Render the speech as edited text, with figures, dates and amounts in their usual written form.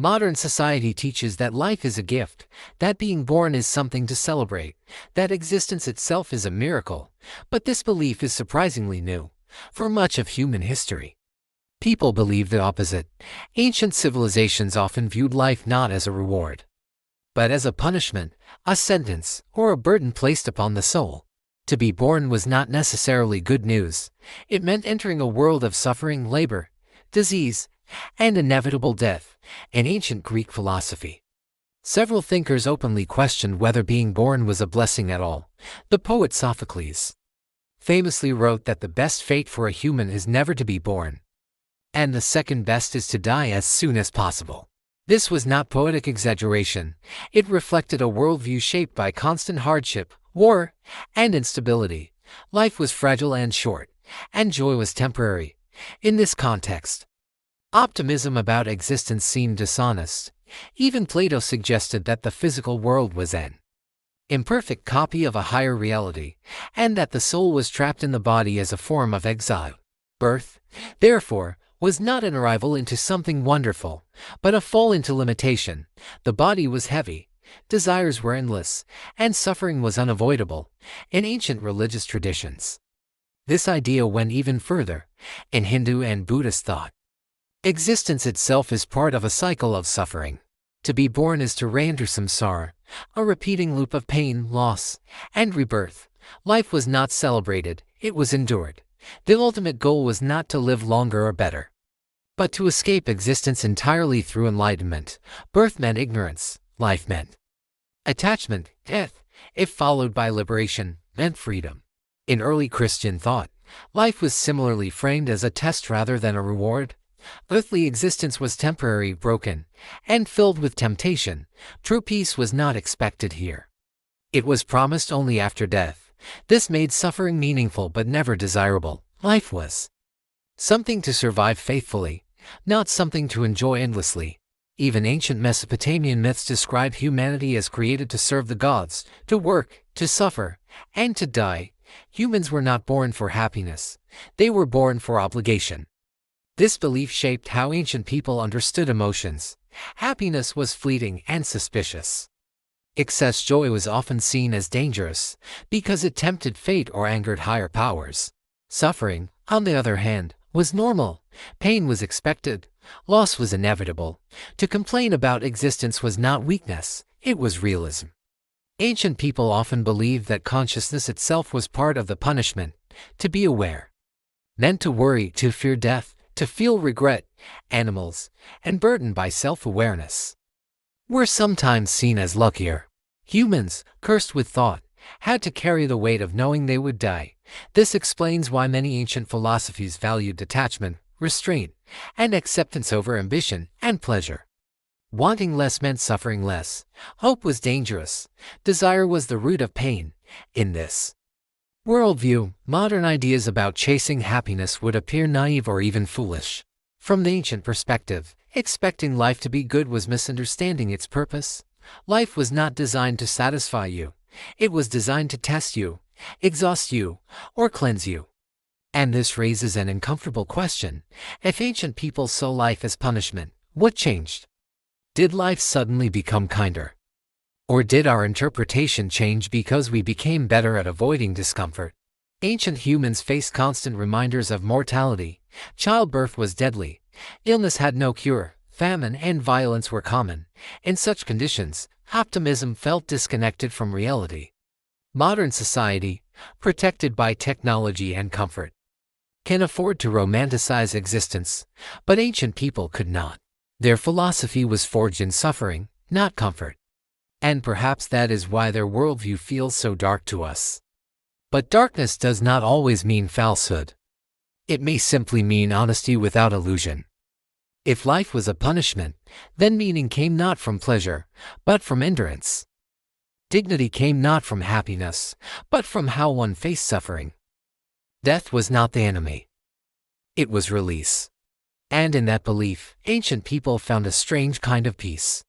Modern society teaches that life is a gift, that being born is something to celebrate, that existence itself is a miracle, but this belief is surprisingly new. For much of human history, people believed the opposite. Ancient civilizations often viewed life not as a reward, but as a punishment, a sentence, or a burden placed upon the soul. To be born was not necessarily good news. It meant entering a world of suffering, labor, disease, and inevitable death. In ancient Greek philosophy, several thinkers openly questioned whether being born was a blessing at all. The poet Sophocles famously wrote that the best fate for a human is never to be born, and the second best is to die as soon as possible. This was not poetic exaggeration. It reflected a worldview shaped by constant hardship, war, and instability. Life was fragile and short, and joy was temporary. In this context, optimism about existence seemed dishonest. Even Plato suggested that the physical world was an imperfect copy of a higher reality, and that the soul was trapped in the body as a form of exile. Birth, therefore, was not an arrival into something wonderful, but a fall into limitation. The body was heavy, desires were endless, and suffering was unavoidable. In ancient religious traditions, this idea went even further. In Hindu and Buddhist thought, existence itself is part of a cycle of suffering. To be born is to re-enter samsara, a repeating loop of pain, loss, and rebirth. Life was not celebrated, it was endured. The ultimate goal was not to live longer or better, but to escape existence entirely through enlightenment. Birth meant ignorance, life meant attachment, death, if followed by liberation, meant freedom. In early Christian thought, life was similarly framed as a test rather than a reward. Earthly existence was temporary, broken, and filled with temptation. True peace was not expected here. It was promised only after death. This made suffering meaningful but never desirable. Life was something to survive faithfully, not something to enjoy endlessly. Even ancient Mesopotamian myths describe humanity as created to serve the gods, to work, to suffer, and to die. Humans were not born for happiness. They were born for obligation. This belief shaped how ancient people understood emotions. Happiness was fleeting and suspicious. Excess joy was often seen as dangerous because it tempted fate or angered higher powers. Suffering, on the other hand, was normal. Pain was expected. Loss was inevitable. To complain about existence was not weakness, it was realism. Ancient people often believed that consciousness itself was part of the punishment. To be aware meant to worry, to fear death, to feel regret. Animals, and burdened by self-awareness, were sometimes seen as luckier. Humans, cursed with thought, had to carry the weight of knowing they would die. This explains why many ancient philosophies valued detachment, restraint, and acceptance over ambition and pleasure. Wanting less meant suffering less. Hope was dangerous. Desire was the root of pain. In this worldview, modern ideas about chasing happiness would appear naive or even foolish. From the ancient perspective, expecting life to be good was misunderstanding its purpose. Life was not designed to satisfy you. It was designed to test you, exhaust you, or cleanse you. And this raises an uncomfortable question. If ancient people saw life as punishment, what changed? Did life suddenly become kinder? Or did our interpretation change because we became better at avoiding discomfort? Ancient humans faced constant reminders of mortality. Childbirth was deadly. Illness had no cure. Famine and violence were common. In such conditions, optimism felt disconnected from reality. Modern society, protected by technology and comfort, can afford to romanticize existence, but ancient people could not. Their philosophy was forged in suffering, not comfort. And perhaps that is why their worldview feels so dark to us. But darkness does not always mean falsehood. It may simply mean honesty without illusion. If life was a punishment, then meaning came not from pleasure, but from endurance. Dignity came not from happiness, but from how one faced suffering. Death was not the enemy. It was release. And in that belief, ancient people found a strange kind of peace.